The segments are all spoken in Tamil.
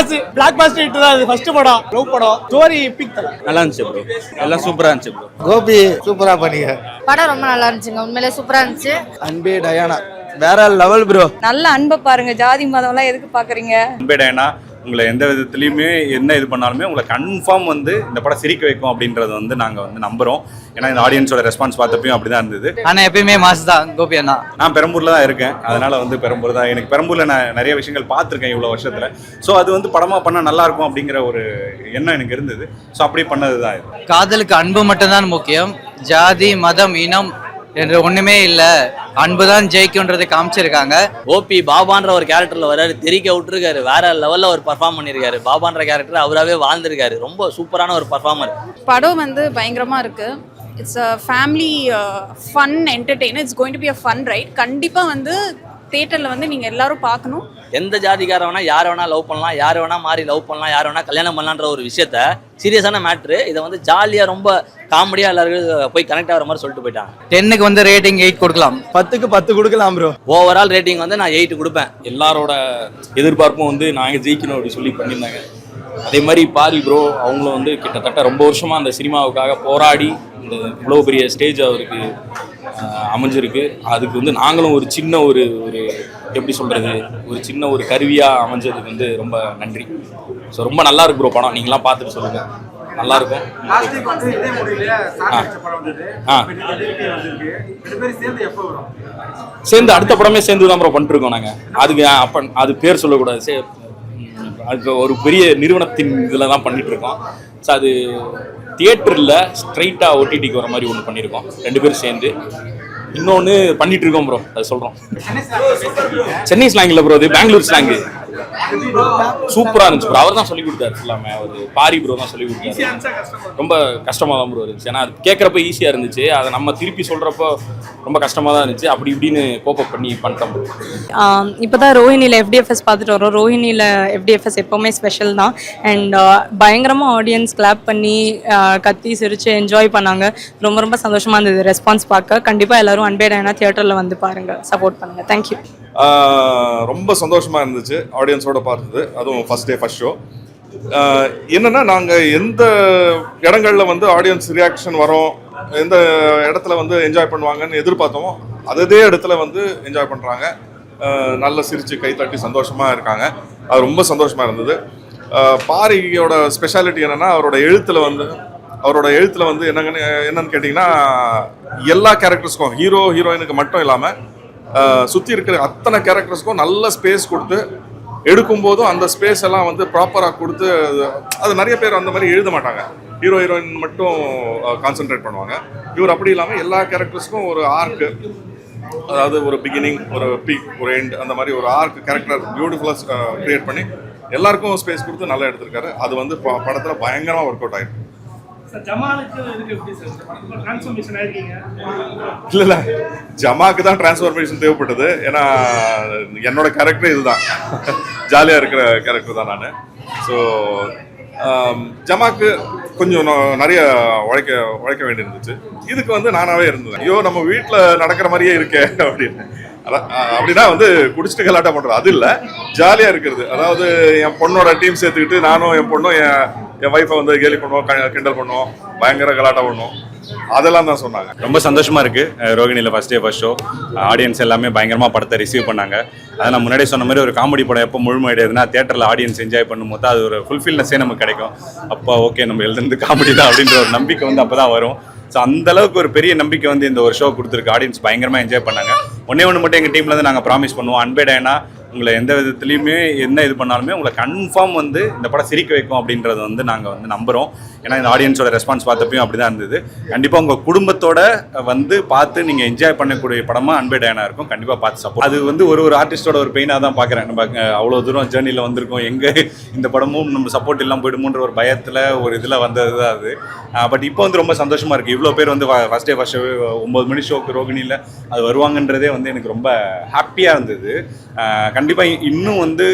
மாஸ் பிளாக் பாஸ்டர் ஹிட் தான். அது ஃபர்ஸ்ட் படம், லவ் படம், ஸ்டோரி எபிக் தான். நல்லா இருந்துச்சு ப்ரோ, எல்லாம் சூப்பரா இருந்துச்சு ப்ரோ. கோபி சூப்பரா பண்ணீங்க. படம் ரொம்ப நல்லா இருந்துச்சுங்க, உண்மையிலே சூப்பரா இருந்துச்சு. அன்பே டயானா வேற லெவல் ப்ரோ. நல்ல அன்பை பாருங்க, ஜாதி மதம் எல்லாம் எதுக்கு பாக்குறீங்க? அன்பே டயானா உங்களை எந்த விதத்துலையுமே என்ன இது பண்ணாலுமே உங்களை கன்ஃபார்ம் வந்து இந்த படம் சிரிக்க வைக்கும் அப்படின்றது வந்து நாங்கள் வந்து நம்புகிறோம். ஏன்னா இந்த ஆடியன்ஸோட ரெஸ்பான்ஸ் பார்த்தப்பையும் அப்படி தான் இருந்தது. ஆனால் எப்பயுமே மாஸ் தான் கோபி அண்ணா. நான் பெரம்பூரில் தான் இருக்கேன், அதனால் வந்து பெரம்பூர் தான். எனக்கு பெரம்பூரில் நான் நிறைய விஷயங்கள் பார்த்துருக்கேன் இவ்வளோ வருஷத்தில். ஸோ அது வந்து படமாக பண்ணால் நல்லாயிருக்கும் அப்படிங்கிற ஒரு எண்ணம் எனக்கு இருந்தது. ஸோ அப்படி பண்ணது தான் இது. காதலுக்கு அன்பு மட்டும்தான் முக்கியம், ஜாதி மதம் இனம் என்று ஒண்ணுமே இல்ல, அன்புதான் ஜெயிக்கும்ன்றதை காமிச்சிருக்காங்க. ஓபி பாபான்ற ஒரு கேரக்டர்ல வராரு, தெரிக்க விட்டுருக்காரு, வேற லெவல்ல ஒரு பர்ஃபார்ம் பண்ணிருக்காரு. பாபான்ற கேரக்டர் அவராகவே வாழ்ந்திருக்காரு. ரொம்ப சூப்பரான ஒரு பர்ஃபார்மர். படம் வந்து பயங்கரமா இருக்கு. It's a family fun entertainer. It's going to be a fun right. கண்டிப்பா வந்து தியேட்டர்ல வந்து நீங்க எல்லாரும் பார்க்கணும். எந்த ஜாதிக்கார வேணா யாரை வேணா லவ் பண்ணலாம், யாரை வேணா மாறி லவ் பண்ணலாம், யாரை வேணா கல்யாணம் பண்ணலான்ற ஒரு விஷயத்த சீரியஸான மேட்ரு. இதை வந்து ஜாலியா ரொம்ப காமெடியா எல்லாருக்கும் போய் கனெக்ட் ஆகிற மாதிரி சொல்லிட்டு போயிட்டாங்க. 10க்கு வந்து ரேட்டிங் 8 கொடுக்கலாம், 10க்கு 10 கொடுக்கலாம் ப்ரோ. ஓவரால் ரேட்டிங் வந்து நான் 8 கொடுப்பேன். எல்லாரோட எதிர்பார்ப்பும் வந்து நாங்கள் ஜெயிக்கணும் அப்படி சொல்லி பண்ணியிருந்தாங்க. அதே மாதிரி பாரி ப்ரோ அவங்களும் வந்து கிட்டத்தட்ட ரொம்ப வருஷமாக அந்த சினிமாவுக்காக போராடி இந்த இவ்வளோ பெரிய ஸ்டேஜ் அவருக்கு அமைஞ்சிருக்கு. அதுக்கு வந்து நாங்களும் ஒரு சின்ன ஒரு எப்படி சொல்கிறது, ஒரு சின்ன ஒரு கருவியாக அமைஞ்சதுக்கு வந்து ரொம்ப நன்றி. ஸோ ரொம்ப நல்லா இருக்கு ப்ரோ படம், நீங்களாம் பார்த்துட்டு சொல்லுங்கள், நல்லா இருக்கும். சேர்ந்து அடுத்த படமே சேர்ந்து தான் ப்ரோ பண்ணிருக்கோம் நாங்கள். அதுக்கு அப்போ அது பேர் சொல்லக்கூடாது, அது ஒரு பெரிய நிறுவனத்தின் இதில் தான் பண்ணிட்டு இருக்கோம். ஸோ அது தியேட்டரில் ஸ்ட்ரைட்டாக ஓடிடிக்கு வர மாதிரி ஒன்று பண்ணியிருக்கோம் 2 பேரும் சேர்ந்து. இன்னொன்று பண்ணிட்டு இருக்கோம் ப்ரோ, அது சொல்கிறோம். சென்னை ஸ்லாங் இல்லை ப்ரோ, அது பெங்களூர் ஸ்லாங்கு. சூப்பராக இருந்துச்சு ப்ரோ. அவர் தான் சொல்லி கொடுத்தாரு எல்லாமே, அவர் பாரி ப்ரோ தான் சொல்லி கொடுத்தாரு. ரொம்ப கஷ்டமாக தான் ப்ரோ இருந்துச்சு, ஏன்னா அது கேட்குறப்ப ஈஸியாக இருந்துச்சு, அதை நம்ம திருப்பி சொல்கிறப்போ ரொம்ப கஷ்டமாக தான் இருந்துச்சு. அப்படி இப்படின்னு கோப்பப் பண்ணி பண்ணிட்டோம் ப்ரோ. இப்போ தான் ரோஹிணியில் எஃப்டிஎஃப்எஸ் பார்த்துட்டு வரோம். ரோஹிணியில் எஃப்டிஎஃப்எஸ் எப்போவுமே ஸ்பெஷல் தான். அண்ட் பயங்கரமாக ஆடியன்ஸ் கிளாப் பண்ணி கத்தி சிரித்து என்ஜாய் பண்ணாங்க. ரொம்ப ரொம்ப சந்தோஷமாக இருந்தது ரெஸ்பான்ஸ் பார்க்க. கண்டிப்பாக எல்லோரும் அன்பே டயானா தியேட்டரில் வந்து பாருங்கள், சப்போர்ட் பண்ணுங்கள். தேங்க்யூ. ரொம்ப சந்தோஷமாக இருந்துச்சு ஆடியன்ஸோட பார்த்தது, அதுவும் ஃபர்ஸ்ட் டே ஃபர்ஸ்ட் ஷோ. என்னென்னா நாங்கள் எந்த இடங்களில் வந்து ஆடியன்ஸ் ரியாக்ஷன் வரும், எந்த இடத்துல வந்து என்ஜாய் பண்ணுவாங்கன்னு எதிர்பார்த்தோமோ அதே இடத்துல வந்து என்ஜாய் பண்ணுறாங்க. நல்ல சிரித்து கை தட்டி சந்தோஷமாக இருக்காங்க. அது ரொம்ப சந்தோஷமாக இருந்தது. பாரியோட ஸ்பெஷாலிட்டி என்னென்னா அவரோட எழுத்தில் வந்து என்னன்னு கேட்டிங்கன்னா எல்லா கேரக்டர்ஸ்க்கும், ஹீரோயினுக்கு மட்டும் இல்லாமல் சுற்றி இருக்கிற அத்தனை கேரக்டர்ஸ்க்கும் நல்ல ஸ்பேஸ் கொடுத்து எடுக்கும்போதும் அந்த ஸ்பேஸ் எல்லாம் வந்து ப்ராப்பராக கொடுத்து, அது நிறைய பேர் அந்த மாதிரி எழுத மாட்டாங்க, ஹீரோயின் மட்டும் கான்சென்ட்ரேட் பண்ணுவாங்க. இவர் அப்படி இல்லாமல் எல்லா கேரக்டர்ஸ்க்கும் ஒரு ஆர்க்கு, அதாவது ஒரு பிகினிங், ஒரு பீக், ஒரு எண்ட், அந்த மாதிரி ஒரு ஆர்க் கேரக்டர் பியூட்டிஃபுல்லாக க்ரியேட் பண்ணி எல்லாருக்கும் ஸ்பேஸ் கொடுத்து நல்லா எடுத்திருக்காரு. அது வந்து படத்தில் பயங்கரமாக ஒர்க் அவுட் ஆயிருக்கு. இல்ல ஜமாக்கு தான் டிரான்ஸ்ஃபர்மேஷன் தேவைப்பட்டது. ஏன்னா என்னோட கேரக்டர் இதுதான், ஜாலியா இருக்கிற கேரக்டர் தான் நான். ஸோ ஜமாக்கு கொஞ்சம் நிறைய உழைக்க வேண்டியிருந்துச்சு. இதுக்கு வந்து நானாவே இருந்தேன், ஐயோ நம்ம வீட்டில் நடக்கிற மாதிரியே இருக்கே அப்படின்னு. அப்படின்னா வந்து குடிச்சிட்டு கலாட்டா பண்றது அது இல்லை, ஜாலியா இருக்கிறது. அதாவது என் பொண்ணோட டீம் சேர்த்துக்கிட்டு நானும் என் பொண்ணும் என் ஒய்ஃபை வந்து கேலி பண்ணுவோம், கிண்டல் பண்ணுவோம், பயங்கர கலாட்டா பண்ணுவோம், அதெல்லாம் தான் சொன்னாங்க. ரொம்ப சந்தோஷமா இருக்கு. ரோகிணியில் first day first show audience எல்லாமே பயங்கரமா படத்தை ரிசீவ் பண்ணாங்க. அதை நான் முன்னாடியே சொன்ன மாதிரி ஒரு காமெடி படம் எப்போ முழுமையடையுதுன்னா தியேட்டரில் ஆடியன்ஸ் என்ஜாய் பண்ணும்போது அது ஒரு ஃபுல்ஃபில்னஸே நமக்கு கிடைக்கும். அப்போ ஓகே நம்ம எழுதுறது காமெடி தான் அப்படின்ற ஒரு நம்பிக்கை வந்து அப்போ தான் வரும். ஸோ அந்தளவுக்கு ஒரு பெரிய நம்பிக்கை வந்து இந்த ஒரு ஷோ கொடுத்துருக்கு. ஆடியன்ஸ் பயங்கரமாக என்ஜாய் பண்ணாங்க. ஒன்று மட்டும் எங்கள் டீம்லேருந்து நாங்கள் ப்ராமிஸ் பண்ணுவோம், அன்பே டயானா உங்களை எந்த விதத்துலையுமே என்ன இது பண்ணாலுமே உங்களை கன்ஃபார்ம் வந்து இந்த படம் சிரிக்க வைக்கும் அப்படின்றது வந்து நாங்கள் வந்து நம்புகிறோம். ஏன்னா இந்த ஆடியன்ஸோட ரெஸ்பான்ஸ் பார்த்தப்பையும் அப்படி தான் இருந்தது. கண்டிப்பாக உங்கள் குடும்பத்தோட வந்து பார்த்து நீங்கள் என்ஜாய் பண்ணக்கூடிய படமாக அன்பே டயானா இருக்கும். கண்டிப்பாக பார்த்து சப்போர்ட். அது வந்து ஒரு ஆர்டிஸ்டோட ஒரு பெயினாக தான் பார்க்குறேன். நம்ம அவ்வளோ தூரம் ஜேர்னியில் வந்திருக்கோம், எங்கே இந்த படமும் நம்ம சப்போர்ட் இல்லாமல் போயிடுமோன்ற ஒரு பயத்தில் ஒரு இதில் வந்தது தான் அது. பட் இப்போ வந்து ரொம்ப சந்தோஷமாக இருக்குது. இவ்வளோ பேர் வந்து ஃபர்ஸ்ட் டே ஃபர்ஸ்ட் ஷோ 9 மணி ஷோக்கு ரோகிணியில் அது வருவாங்கன்றதே வந்து எனக்கு ரொம்ப ஹாப்பியாக இருந்தது. கண்டிப்பாக இன்னும் வந்து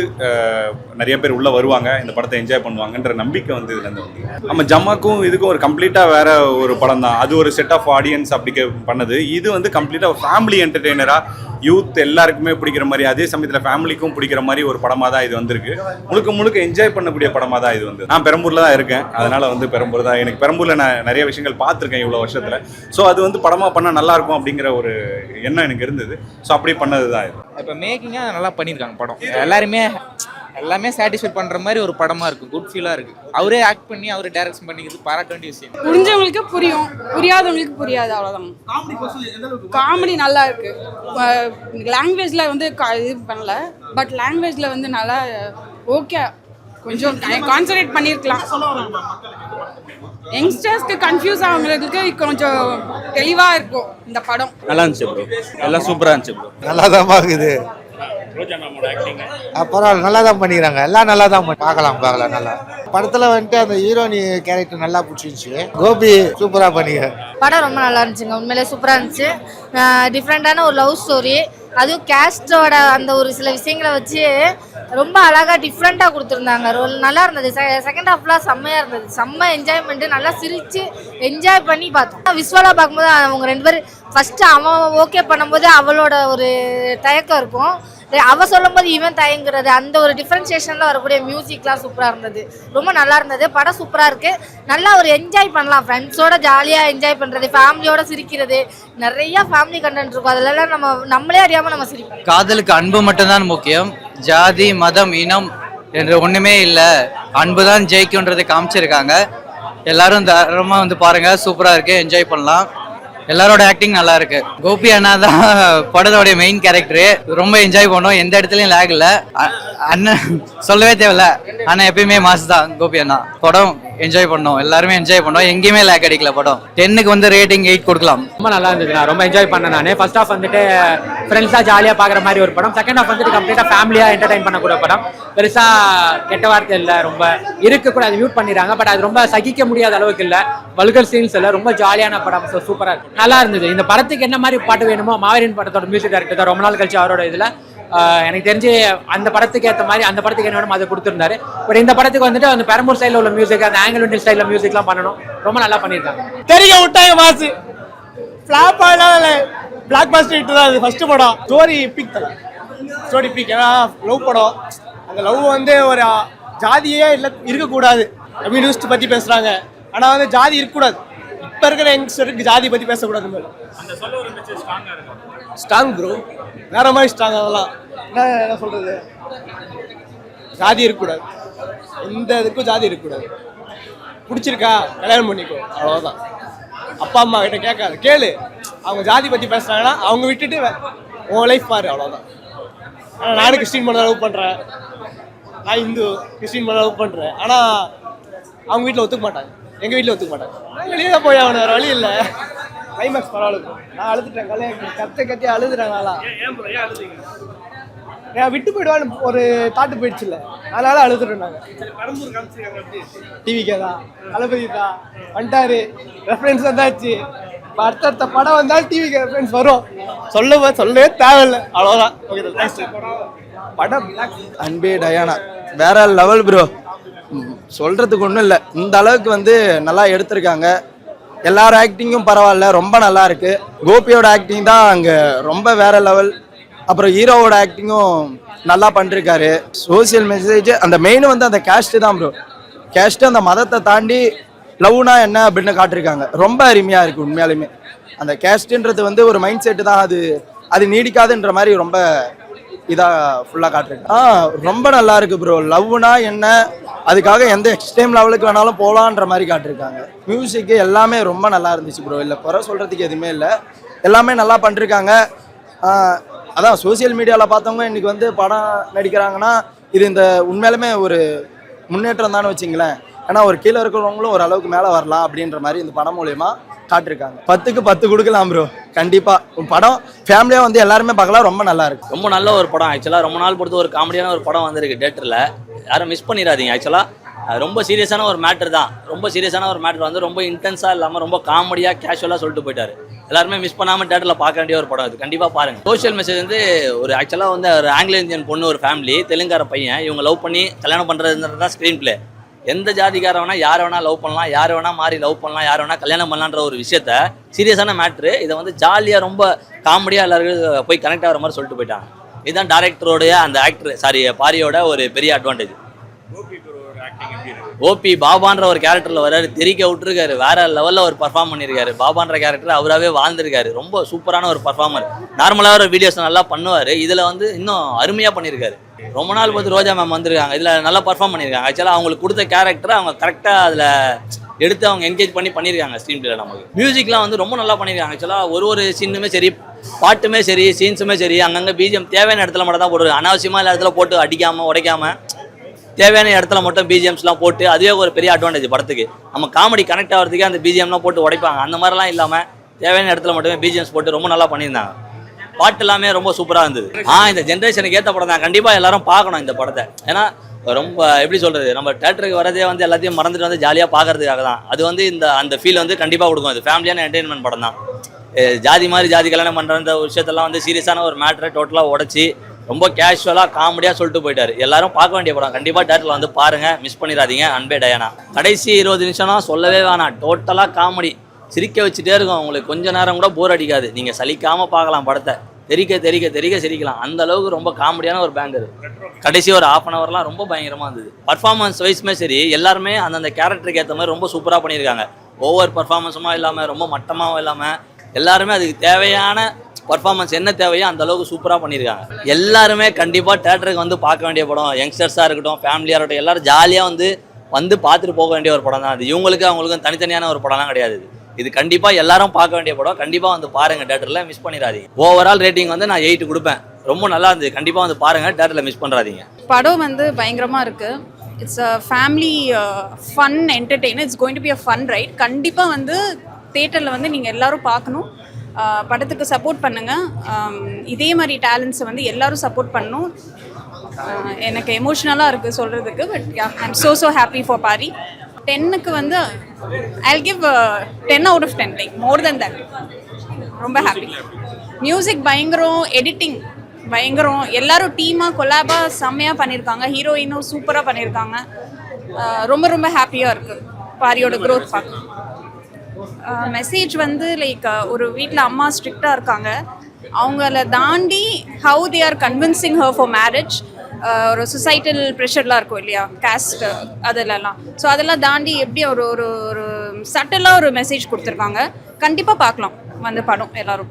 நிறைய பேர் உள்ளே வருவாங்க, இந்த படத்தை என்ஜாய் பண்ணுவாங்கன்ற நம்பிக்கை வந்து இதுலேருந்து வந்து. நம்ம ஜமாக்கும் இதுக்கும் ஒரு கம்ப்ளீட்டாக வேற ஒரு படம் தான். அது ஒரு செட் ஆஃப் ஆடியன்ஸ் அப்படி பண்ணது. இது வந்து கம்ப்ளீட்டாக ஃபேமிலி என்டர்டெய்னராக யூத் எல்லாருக்குமே பிடிக்கிற மாதிரி, அதே சமயத்தில் ஃபேமிலிக்கும் பிடிக்கிற மாதிரி ஒரு படமாக தான் இது வந்திருக்கு. முழுக்க முழுக்க என்ஜாய் பண்ணக்கூடிய படமாக தான் இது வந்து. நான் பெரம்பூரில் தான் இருக்கேன், அதனால் வந்து பெரம்பூர் தான் எனக்கு. பெரம்பூரில் நான் நிறைய விஷயங்கள் பார்த்துருக்கேன் இவ்வளோ வருஷத்தில். ஸோ அது வந்து படமாக பண்ணால் நல்லாயிருக்கும் அப்படிங்கிற ஒரு எண்ணம் எனக்கு இருந்தது. ஸோ அப்படி பண்ணது தான் இது. இப்போ மேக்கிங்காக நல்லா பண்ணியிருக்காங்க படம். எல்லாமே சாட்டிஸ்ஃபை பண்ணுற மாதிரி ஒரு படமாக இருக்குது. குட் ஃபீலாக இருக்குது. அவரே ஆக்ட் பண்ணி அவரே டைரக்ஷன் பண்ணிக்கிறது பாராட்ட வேண்டிய விஷயம். புரிஞ்சவங்களுக்கு புரியும், புரியாதவங்களுக்கு புரியாது, அவ்வளோதான். காமெடி நல்லா இருக்கு. லாங்குவேஜில் வந்து இது பண்ணல, பட் லாங்குவேஜில் வந்து நல்லா ஓகே, கொஞ்சம் கான்சன்ட்ரேட் பண்ணியிருக்கலாம். யங்ஸ்டர்ஸ்க்கு கன்ஃபியூஸ் ஆகுறதுக்கு கொஞ்சம் தெளிவாக இருக்கும் இந்த படம். நல்லா இருந்துச்சு ப்ரோ, எல்லாம் சூப்பராக இருந்துச்சு ப்ரோ. நல்லா தான் பாக்குது, பரவாயில்ல, நல்லா தான் பண்ணிக்கிறாங்க, எல்லாம் நல்லா தான் பார்க்கலாம் நல்லா. படத்துல வந்துட்டு அந்த ஹீரோனி கேரக்டர் நல்லா பிடிச்சிருந்துச்சு. கோபி சூப்பரா பண்ணிக்கிறாங்க. படம் ரொம்ப நல்லா இருந்துச்சுங்க, உண்மையிலே சூப்பராக இருந்துச்சு. டிஃப்ரெண்ட்டான ஒரு லவ் ஸ்டோரி, அதுவும் கேஸ்டோட அந்த ஒரு சில விஷயங்களை வச்சு ரொம்ப அழகாக டிஃப்ரெண்ட்டாக கொடுத்துருந்தாங்க. நல்லா இருந்தது. செகண்ட் ஹாஃப்லாம் செம்மையாக இருந்தது. செம்ம என்ஜாய்மெண்ட்டு, நல்லா சிரித்து என்ஜாய் பண்ணி பார்த்தோம். விஸ்வலாக பார்க்கும்போது அவங்க 2 பேர் ஃபஸ்ட்டு அவன் ஓகே பண்ணும்போது அவளோட ஒரு தயக்கம் இருக்கும், அவ சொல்லும் போது இவன் தயங்குறது, அந்த ஒரு டிஃபரன்சியேஷனில் வரக்கூடிய மியூசிக்லாம் சூப்பராக இருந்தது. ரொம்ப நல்லா இருந்தது. படம் சூப்பராக இருக்குது. நல்லா ஒரு என்ஜாய் பண்ணலாம், ஃப்ரெண்ட்ஸோட ஜாலியாக என்ஜாய் பண்ணுறது, ஃபேமிலியோட சிரிக்கிறது. நிறையா ஃபேமிலி கண்டென்ட் இருக்கும், அதிலெல்லாம் நம்மளே அறியாமல் நம்ம சிரிப்போம். காதலுக்கு அன்பு மட்டும்தான் முக்கியம். ஜாதி மதம் இனம் என்று ஒன்றுமே இல்லை, அன்பு தான் ஜெயிக்கும்ன்றதை காமிச்சிருக்காங்க. எல்லாரும் தாராளமாக வந்து பாருங்கள், சூப்பராக இருக்குது, என்ஜாய் பண்ணலாம். எல்லாரோட ஆக்டிங் நல்லா இருக்கு. கோபி அண்ணா தான் படத்தோடைய மெயின் கேரக்டரு. ரொம்ப என்ஜாய் பண்ணோம், எந்த இடத்துலையும் லேக் இல்லை. அண்ணன் சொல்லவே தேவையில்ல, அண்ணா எப்பயுமே மாசு தான். கோபி அண்ணா படம் என்ஜாய் பண்ணோம், எல்லாருமே என்ஜாய் பண்ணோம், எங்கேயுமே லேக் அடிக்கல. படம் 10க்கு வந்து ரேட்டிங் 8 கொடுக்கலாம். ரொம்ப நல்லா இருந்தது, நான் ரொம்ப என்ஜாய் பண்ணேன். நான் ஃபர்ஸ்ட் ஹாஃப் வந்துட்டு ஃப்ரெண்ட்ஸாக ஜாலியாக பார்க்குற மாதிரி ஒரு படம். செகண்ட் ஹாஃப் வந்துட்டு கம்ப்ளீட்டாக ஃபேமிலியாக என்டர்டைன் பண்ணக்கூடிய படம். பெருசாக கெட்ட வார்த்தை இல்லை, ரொம்ப இருக்கு கூட அது மியூட் பண்ணிடுறாங்க, பட் அது ரொம்ப சகிக்க முடியாத அளவுக்கு இல்லை, வல்கர் சீன்ஸ் இல்லை, ரொம்ப ஜாலியான படம். ஸோ சூப்பராக இருக்கு, நல்லா இருந்தது. இந்த படத்துக்கு என்ன மாதிரி பாட்டு வேணுமோ மாவீரன் படத்தோட மியூசிக் டைரக்டர் தான் ரொம்ப நாள் கழிச்சு அவரோட இதில் எனக்கு தெரிஞ்சு அந்த படத்துக்கு ஏற்ற மாதிரி அந்த படத்துக்கு என்ன வேணும் அதை கொடுத்துருந்தாரு. பட் இந்த படத்துக்கு வந்துட்டு அந்த பெரம்பூர் ஸ்டைலில் உள்ள மியூசிக், அந்த ஆங்கிள் விண்டில் ஸ்டைலில் மியூசிக்லாம் பண்ணணும், ரொம்ப நல்லா பண்ணியிருக்காங்க. தெரிய விட்டாங்க மாசு ஃபிளாப் ஆகல, பிளாக் பாஸ்டர் ஹிட் தான். அது ஃபர்ஸ்ட் படம். ஸ்டோரி பிக் தான், ஸ்டோரி பிக். ஏன்னா லவ் படம், அந்த லவ் வந்து ஒரு ஜாதியே இல்லை இருக்கக்கூடாது கம்யூனிஸ்ட் பற்றி பேசுகிறாங்க, ஆனால் வந்து ஜாதி இருக்கக்கூடாது. இப்போ இருக்கிற யங்ஸ்டருக்கு ஜாதி பற்றி பேசக்கூடாது. ஸ்ட்ராங் ப்ரோ, வேற மாதிரி ஸ்ட்ராங். அதெல்லாம் என்ன சொல்கிறது, ஜாதி இருக்கக்கூடாது, எந்த இதுக்கும் ஜாதி இருக்கக்கூடாது. பிடிச்சிருக்கா கல்யாணம் பண்ணிக்கோ, அவ்வளோதான். அப்பா அம்மா கிட்ட கேட்காது, கேளு. அவங்க ஜாதி பற்றி பேசுகிறாங்கன்னா அவங்க விட்டுட்டு உன் லைஃப் பாரு, அவ்வளோதான். ஆனால் நானும் கிறிஸ்டின் பண்ண லவ் பண்ணுறேன், நான் இந்து, கிறிஸ்டின் பண்ண லவ் பண்ணுறேன். ஆனால் அவங்க வீட்டில் ஒத்துக்க மாட்டாங்க, எங்கள் வீட்டில் ஒத்துக்க மாட்டாங்க. நான் வெளியே தான் போய் அவனை, வேறு வழி இல்லை. கிளைமேக்ஸ் பரவாயில்ல, நான் அழுதுட்டேன். கத்தி அழுதுறேன். நான் விட்டு போயிடுவான்னு ஒரு தாட்டு போயிடுச்சு இல்லை, அதனால அழுதுறேன். நாங்கள் டிவிக்கே தான், தளபதி தான் வந்துட்டாரு, ரெஃபரன்ஸ் வந்தாச்சு. அடுத்த படம் வந்தாலும் டிவிக்கு ரெஃபரன்ஸ் வரும், சொல்லவே தேவையில்லை, அவ்வளோதான். படம் அன்பே டயானா வேற லெவல் ப்ரோ, சொல்றதுக்கு ஒன்றும் இல்லை. இந்த அளவுக்கு வந்து நல்லா எடுத்திருக்காங்க. எல்லாரும் ஆக்டிங்கும் பரவாயில்ல, ரொம்ப நல்லா இருக்கு. கோபியோட ஆக்டிங் தான் அங்கே ரொம்ப வேற லெவல். அப்புறம் ஹீரோவோட ஆக்டிங்கும் நல்லா பண்ணிருக்காரு. சோசியல் மெசேஜ், அந்த மெயின் வந்து அந்த கேஸ்ட்டு தான் ப்ரோ. கேஸ்ட்டு அந்த மதத்தை தாண்டி லவ்னா என்ன அப்படின்னு காட்டிருக்காங்க. ரொம்ப அருமையாக இருக்குது உண்மையாலுமே. அந்த கேஸ்ட்டுன்றது வந்து ஒரு மைண்ட் செட்டு தான், அது நீடிக்காதுன்ற மாதிரி ரொம்ப இதாக ஃபுல்லாக காட்டிருக்கு. ரொம்ப நல்லா இருக்கு ப்ரோ. லவ்னா என்ன, அதுக்காக எந்த எக்ஸ்ட்ரீம் லெவலுக்கு வேணாலும் போகலான்ற மாதிரி காட்டிருக்காங்க. மியூசிக்கு எல்லாமே ரொம்ப நல்லா இருந்துச்சு ப்ரோ, இல்லை குறை சொல்கிறதுக்கு எதுவுமே இல்லை, எல்லாமே நல்லா பண்ணிருக்காங்க. அதான் சோசியல் மீடியாவில் பார்த்தவங்க இன்றைக்கி வந்து படம் நடிக்கிறாங்கன்னா இது இந்த உண்மையிலுமே ஒரு முன்னேற்றம் தானே வச்சிங்களேன். ஏன்னா ஒரு கீழே இருக்கிறவங்களும் ஒரு அளவுக்கு மேலே வரலாம் அப்படின்ற மாதிரி இந்த படம் மூலயமா காட்டிருக்காங்க. 10க்கு 10 கொடுக்கலாம் ப்ரோ, கண்டிப்பாக. படம் ஃபேமிலியாக வந்து எல்லாருமே பார்க்கலாம், ரொம்ப நல்லா இருக்கு. ரொம்ப நல்ல ஒரு படம். ஆக்சுவலாக ரொம்ப நாள் பொறுத்து ஒரு காமெடியான ஒரு படம் வந்திருக்கு தேட்டரில், யாரும் மிஸ் பண்ணிடாதீங்க. ஆக்சுவலாக ரொம்ப சீரியஸான ஒரு மேட்ரு தான். ரொம்ப சீரியஸான ஒரு மேட்ரு வந்து ரொம்ப இன்டென்ஸாக இல்லாமல் ரொம்ப காமெடியாக கேஷுவலாக சொல்லிட்டு போயிட்டார். எல்லாருமே மிஸ் பண்ணாமல் தேட்டரில் பார்க்க வேண்டிய ஒரு படம். அது கண்டிப்பாக பாருங்கள். சோஷியல் மெசேஜ் வந்து ஒரு ஆக்சுவலாக வந்து ஒரு ஆங்கிலோ இந்தியன் பொண்ணு, ஒரு ஃபேமிலி, தெலுங்கார பையன், இவங்க லவ் பண்ணி கல்யாணம் பண்ணுறதுன்றது தான் ஸ்க்ரீன் பிளே. எந்த ஜாதிக்கார வேணா யாரை வேணா லவ் பண்ணலாம், யாரை வேணா மாறி லவ் பண்ணலாம், யாரை வேணா கல்யாணம் பண்ணலான்ற ஒரு விஷயத்த சீரியஸான மேட்ரு இதை வந்து ஜாலியாக ரொம்ப காமெடியாக எல்லாருக்கும் போய் கனெக்ட் ஆகிற மாதிரி சொல்லிட்டு போயிட்டாங்க. இதுதான் டேரக்டரோடைய அந்த பாரியோட ஒரு பெரிய அட்வான்டேஜ். ஓபி பாபான்ற ஒரு கேரக்டரில் வர்றாரு, தெரிக்க விட்டுருக்காரு, வேற லெவலில் ஒரு பர்ஃபார்ம் பண்ணியிருக்காரு. பாபான்ற கேரக்டர் அவராகவே வாழ்ந்திருக்காரு. ரொம்ப சூப்பரான ஒரு பர்ஃபார்மர். நார்மலாக ஒரு வீடியோஸ் நல்லா பண்ணுவார், இதில் வந்து இன்னும் அருமையாக பண்ணியிருக்காரு. ரொம்ப நாள் பார்த்து ரோஜா மேம் வந்திருக்காங்க, இதில் நல்லா பர்ஃபார்ம் பண்ணியிருக்காங்க. ஆக்சுவலாக அவங்களுக்கு கொடுத்த கேரக்டரை அவங்க கரெக்டாக அதில் எடுத்து அவங்க என்கேஜ் பண்ணியிருக்காங்க. ஸ்க்ரீன் பிளேல நமக்கு மியூசிக்லாம் வந்து ரொம்ப நல்லா பண்ணியிருக்காங்க. ஆக்சுவலாக ஒரு சீனுமே சரி, பாட்டுமே சரி, சீன்ஸுமே சரி, அங்கங்கே பிஜிஎம் தேவையான இடத்துல மட்டும் தான் போடுறது. அனாவசியமாக எல்லா இடத்துல போட்டு அடிக்காமல் உடைக்காமல் தேவையான இடத்துல மட்டும் பிஜிஎம்ஸ்லாம் போட்டு, அதுவே ஒரு பெரிய அட்வான்டேஜ் படத்துக்கு. நம்ம காமெடி கனெக்ட் ஆகிறதுக்கு அந்த பிஜிஎம்லாம் போட்டு உடைப்பாங்க, அந்த மாதிரிலாம் இல்லாமல் தேவையான இடத்துல மட்டுமே பிஜிஎம்ஸ் போட்டு ரொம்ப நல்லா பண்ணியிருந்தாங்க. பாட்டு எல்லாமே ரொம்ப சூப்பராக இருந்தது. இந்த ஜென்ரேஷனுக்கு ஏற்ற படம் தான், கண்டிப்பாக எல்லாரும் பார்க்கணும் இந்த படத்தை. ஏன்னா ரொம்ப எப்படி சொல்கிறது, நம்ம தேட்டருக்கு வரதே வந்து எல்லாத்தையும் மறந்துட்டு வந்து ஜாலியாக பார்க்கறதுக்காக தான். அது வந்து அந்த ஃபீல் வந்து கண்டிப்பாக கொடுக்கும். இது ஃபேமிலியான என்டர்டெயின்மெண்ட் படம் தான். ஜாதி மாதிரி ஜாதி கல்யாணம் பண்ணுற விஷயத்தெல்லாம் வந்து சீரியஸான ஒரு மேட்டரை டோட்டலாக உடச்சி ரொம்ப கேஷுவலாக காமெடியாக சொல்லிட்டு போயிட்டார். எல்லாரும் பார்க்க வேண்டிய படம், கண்டிப்பாக தேட்டரில் வந்து பாருங்கள், மிஸ் பண்ணிடாதீங்க. அன்பே டயானா கடைசி 20 நிமிஷம்னா சொல்லவே வேணாம், டோட்டலாக காமெடி, சிரிக்க வச்சுட்டே இருக்கும். உங்களுக்கு கொஞ்ச நேரம் கூட போர் அடிக்காது, நீங்கள் சலிக்காமல் பார்க்கலாம் படத்தை. தெரிக்க சிரிக்கலாம், அந்த அளவுக்கு ரொம்ப காமெடியான ஒரு பேங்கர். கடைசி ஒரு ½ அன் ஹவர்லாம் ரொம்ப பயங்கரமாக இருந்தது. பர்ஃபார்மன்ஸ் வைஸுமே சரி, எல்லாருமே அந்தந்த கேரக்டருக்கு ஏற்ற மாதிரி ரொம்ப சூப்பராக பண்ணியிருக்காங்க. ஒவ்வொரு பர்ஃபார்மன்ஸுமா இல்லாமல், ரொம்ப மட்டமாகவும் இல்லாமல், எல்லாருமே அதுக்கு தேவையான பர்ஃபார்மன்ஸ் என்ன தேவையோ அந்த அளவுக்கு சூப்பராக பண்ணியிருக்காங்க. எல்லாருமே கண்டிப்பாக தேட்டருக்கு வந்து பார்க்க வேண்டிய படம். யங்ஸ்டர்ஸாக இருக்கட்டும், ஃபேமிலியாக இருக்கட்டும், எல்லாரும் ஜாலியாக வந்து பார்த்துட்டு போக வேண்டிய ஒரு படம் தான் அது. இவங்களுக்கு அவங்களுக்கும் தனித்தனியான ஒரு படம்லாம் கிடையாது. இது கண்டிப்பாக எல்லாரும் பார்க்க வேண்டிய படம். கண்டிப்பாக வந்து பாருங்கள் தேட்டரில், மிஸ் பண்ணிடாதீங்க. ஓவரால் ரேட்டிங் வந்து நான் 8 கொடுப்பேன். ரொம்ப நல்லா இருந்தது, கண்டிப்பாக வந்து பாருங்கள் தேட்டரில், மிஸ் பண்ணுறாதீங்க. படம் வந்து பயங்கரமாக இருக்குது. It's a family fun entertainer. It's going to be a fun right. கண்டிப்பாக வந்து தேட்டரில் வந்து நீங்கள் எல்லோரும் பார்க்கணும். படத்துக்கு சப்போர்ட் பண்ணுங்கள். இதே மாதிரி டேலண்ட்ஸை வந்து எல்லோரும் சப்போர்ட் பண்ணணும். எனக்கு எமோஷ்னலாக இருக்குது சொல்கிறதுக்கு. But I am so happy for Paari. 10க்கு வந்து I'll give 10 out of 10, like more than that. ரொம்ப ஹாப்பி. மியூசிக் பயங்கரம், எடிட்டிங் பயங்கரம், எல்லாரும் டீமாக கொலாபாக செம்மையாக பண்ணியிருக்காங்க. ஹீரோயினும் சூப்பராக பண்ணியிருக்காங்க. ரொம்ப ஹாப்பியாக இருக்குது பாரியோட க்ரோத் பார்க்க. மெசேஜ் வந்து லைக் ஒரு வீட்டில் அம்மா ஸ்ட்ரிக்டாக இருக்காங்க, அவங்கள தாண்டி how they are convincing her for marriage. ஒரு சொசைட்டல் ப்ரெஷர்லாம் இருக்கும் இல்லையா, காஸ்ட் அதிலெல்லாம். ஸோ அதெல்லாம் தாண்டி எப்படி ஒரு ஒரு சட்டலாக ஒரு மெசேஜ் கொடுத்துருக்காங்க. கண்டிப்பாக பார்க்கலாம் வந்து படம் எல்லாரும்.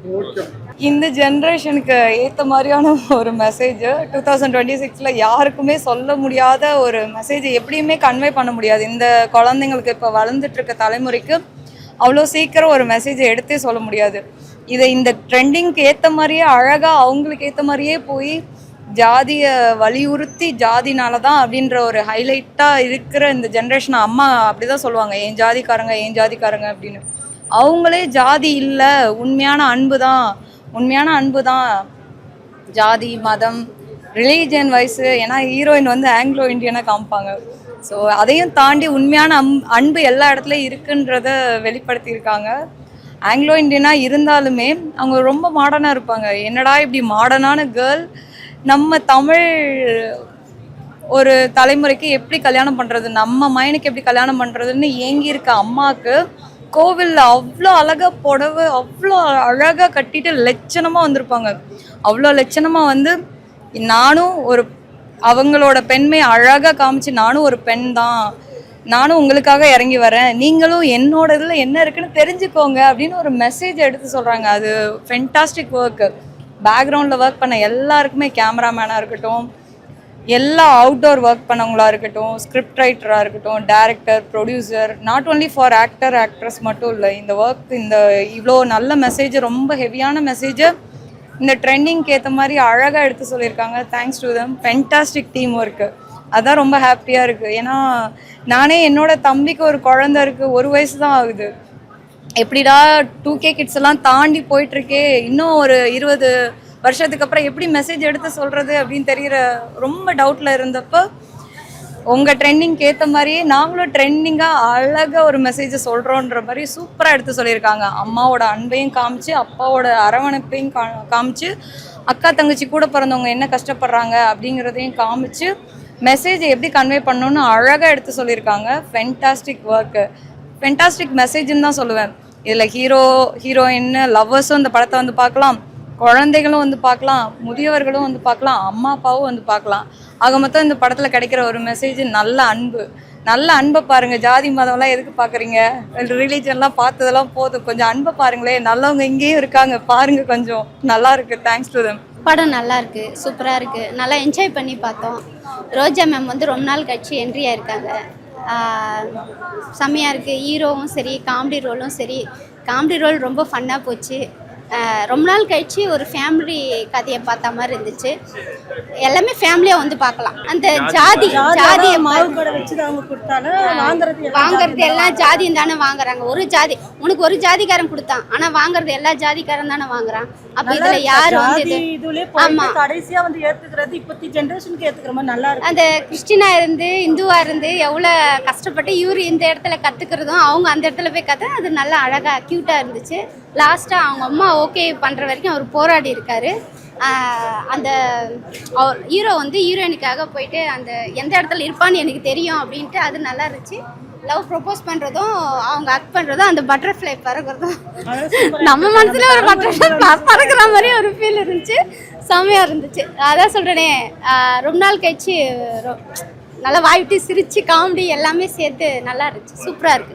இந்த ஜென்ரேஷனுக்கு ஏற்ற மாதிரியான ஒரு மெசேஜ் 2026 யாருக்குமே சொல்ல முடியாத ஒரு மெசேஜ் எப்படியுமே கன்வே பண்ண முடியாது. இந்த குழந்தைங்களுக்கு இப்போ வளர்ந்துட்டு இருக்க தலைமுறைக்கு அவ்வளோ சீக்கிரம் ஒரு மெசேஜை எடுத்தே சொல்ல முடியாது. இதை இந்த ட்ரெண்டிங்க்கு ஏற்ற மாதிரியே அழகாக அவங்களுக்கு ஏற்ற மாதிரியே போய் ஜாதியை வலியுறுத்தி ஜாதினால தான் அப்படின்ற ஒரு ஹைலைட்டாக இருக்கிற இந்த ஜென்ரேஷன் அம்மா அப்படி தான் சொல்லுவாங்க, ஏன் ஜாதிக்காரங்க அப்படின்னு. அவங்களே ஜாதி இல்லை, உண்மையான அன்பு தான் ஜாதி மதம் ரிலீஜியன் வைஸு. ஏன்னா ஹீரோயின் வந்து ஆங்கிலோ இண்டியனாக காமிப்பாங்க. ஸோ அதையும் தாண்டி உண்மையான அன்பு எல்லா இடத்துலையும் இருக்குன்றத வெளிப்படுத்தியிருக்காங்க. ஆங்கிலோ இண்டியனாக இருந்தாலுமே அவங்க ரொம்ப மாடர்னாக இருப்பாங்க. என்னடா இப்படி மாடர்னான கேர்ள் நம்ம தமிழ் ஒரு தலைமுறைக்கு எப்படி கல்யாணம் பண்ணுறது, நம்ம மைனுக்கு எப்படி கல்யாணம் பண்ணுறதுன்னு ஏங்கி இருக்க அம்மாவுக்கு கோவிலில் அவ்வளோ அழகாக புடவை அவ்வளோ அழகாக கட்டிட்டு லட்சணமாக வந்திருப்பாங்க. அவ்வளோ லட்சணமாக வந்து நானும் ஒரு அவங்களோட பெண்மை அழகாக காமிச்சு, நானும் ஒரு பெண் தான், நானும் உங்களுக்காக இறங்கி வரேன், நீங்களும் என்னோட இதில் என்ன இருக்குன்னு தெரிஞ்சுக்கோங்க அப்படின்னு ஒரு மெசேஜ் எடுத்து சொல்கிறாங்க. அது ஃபென்டாஸ்டிக் ஒர்க்கு. பேக்ரவுண்டில் ஒர்க் பண்ண எல்லாருக்குமே, கேமராமேனாக இருக்கட்டும், எல்லா அவுட்டோர் ஒர்க் பண்ணவங்களாக இருக்கட்டும், ஸ்கிரிப்ட் ரைட்டராக இருக்கட்டும், director, producer, not only for actress மட்டும் இல்லை, இந்த ஒர்க் இந்த இவ்வளோ நல்ல மெசேஜ், ரொம்ப ஹெவியான மெசேஜை இந்த ட்ரெண்டிங்க்கு ஏற்ற மாதிரி அழகாக எடுத்து சொல்லியிருக்காங்க. Thanks to them. Fantastic team work. அதான் ரொம்ப ஹாப்பியாக இருக்குது. ஏன்னா நானே என்னோட தம்பிக்கு ஒரு குழந்தை இருக்குது, 1 வயசு தான் ஆகுது. எப்படிடா 2K கிட்ஸ் எல்லாம் தாண்டி போயிட்டுருக்கே, இன்னும் ஒரு 20 வருஷத்துக்கு அப்புறம் எப்படி மெசேஜ் எடுத்து சொல்கிறது அப்படின்னு தெரிகிற ரொம்ப டவுட்டில் இருந்தப்போ உங்கள் ட்ரெண்டிங்க்கு ஏற்ற மாதிரியே நாங்களும் ட்ரெண்டிங்காக அழகாக ஒரு மெசேஜை சொல்கிறோன்ற மாதிரி சூப்பராக எடுத்து சொல்லியிருக்காங்க. அம்மாவோட அன்பையும் காமிச்சு, அப்பாவோட அரவணைப்பையும் காமிச்சு, அக்கா தங்கச்சி கூட பிறந்தவங்க என்ன கஷ்டப்படுறாங்க அப்படிங்கிறதையும் காமிச்சு மெசேஜ் எப்படி கன்வே பண்ணணும்னு அழகாக எடுத்து சொல்லியிருக்காங்க. ஃபென்டாஸ்டிக் ஒர்க்கு, ஃபென்டாஸ்டிக் மெசேஜ்னு தான் சொல்லுவேன். இதில் ஹீரோயின் லவ்வர்ஸும் இந்த படத்தை வந்து பார்க்கலாம், குழந்தைகளும் வந்து பார்க்கலாம், முதியவர்களும் வந்து பார்க்கலாம், அம்மா அப்பாவும் வந்து பார்க்கலாம். ஆக மொத்தம் இந்த படத்தில் கிடைக்கிற ஒரு மெசேஜ் நல்ல அன்பை பாருங்கள். ஜாதி மதம்லாம் எதுக்கு பார்க்குறீங்க, ரிலீஜன்லாம் பார்த்ததெல்லாம் போதும், கொஞ்சம் அன்பை பாருங்களேன். நல்லவங்க இங்கேயும் இருக்காங்க பாருங்கள், கொஞ்சம் நல்லா இருக்குது. Thanks to them. படம் நல்லா இருக்கு, சூப்பராக இருக்கு, நல்லா என்ஜாய் பண்ணி பார்த்தோம். ரோஜா மேம் வந்து ரொம்ப நாள் கழிச்சு என்ட்ரி ஆயிருக்காங்க. செம்மையாக இருக்குது. ஹீரோவும் சரி, காமெடி ரோலும் சரி. காமெடி ரோல் ரொம்ப ஃபன்னாக போச்சு. ரொம்ப நாள் கழிச்சு ஒரு ஃபேமிலி கதையை பார்த்த மாதிரி இருந்துச்சு. எல்லாமே ஃபேமிலியாக வந்து பார்க்கலாம். அந்த ஜாதியை வாங்குறது எல்லாம் ஜாதியும் தானே வாங்குறாங்க. ஒரு ஜாதி உனக்கு ஒரு ஜாதிக்காரன் கொடுத்தான், ஆனால் வாங்குறது எல்லா ஜாதிக்காரன் தானே வாங்குறான். அப்போ இதில் யார் வந்து ஆமாம் கடைசியாக வந்து ஏற்றுக்கிறது இப்போத்தி ஜென்ரேஷனுக்கு ஏற்றுக்கிற மாதிரி நல்லா இருக்கு. அந்த கிறிஸ்டினா இருந்து இந்துவாக இருந்து எவ்வளோ கஷ்டப்பட்டு இவர் இந்த இடத்துல கற்றுக்கிறதும் அவங்க அந்த இடத்துல போய் அது நல்லா அழகாக க்யூட்டாக இருந்துச்சு. லாஸ்ட்டாக அவங்க அம்மா ஓகே பண்ணுற வரைக்கும் அவர் போராடி இருக்காரு. அந்த ஹீரோ வந்து ஹீரோயினுக்காக போயிட்டு அந்த எந்த இடத்துல இருப்பான்னு எனக்கு தெரியும் அப்படின்ட்டு அது நல்லா இருந்துச்சு. லவ் ப்ரொப்போஸ் பண்ணுறதும் அவங்க அக்ட் பண்ணுறதும் அந்த பட்டர்ஃப்ளை பறக்கிறதும் நம்ம மனசில் ஒரு பட்டர்ஃப்ளை பறக்கிற மாதிரி ஒரு ஃபீல் இருந்துச்சு. செம்மையாக இருந்துச்சு. அதான் சொல்கிறேனே, ரொம்ப நாள் கழிச்சு நல்லா வாய்விட்டு சிரித்து காமெடி எல்லாமே சேர்த்து நல்லா இருந்துச்சு. சூப்பராக இருக்குது.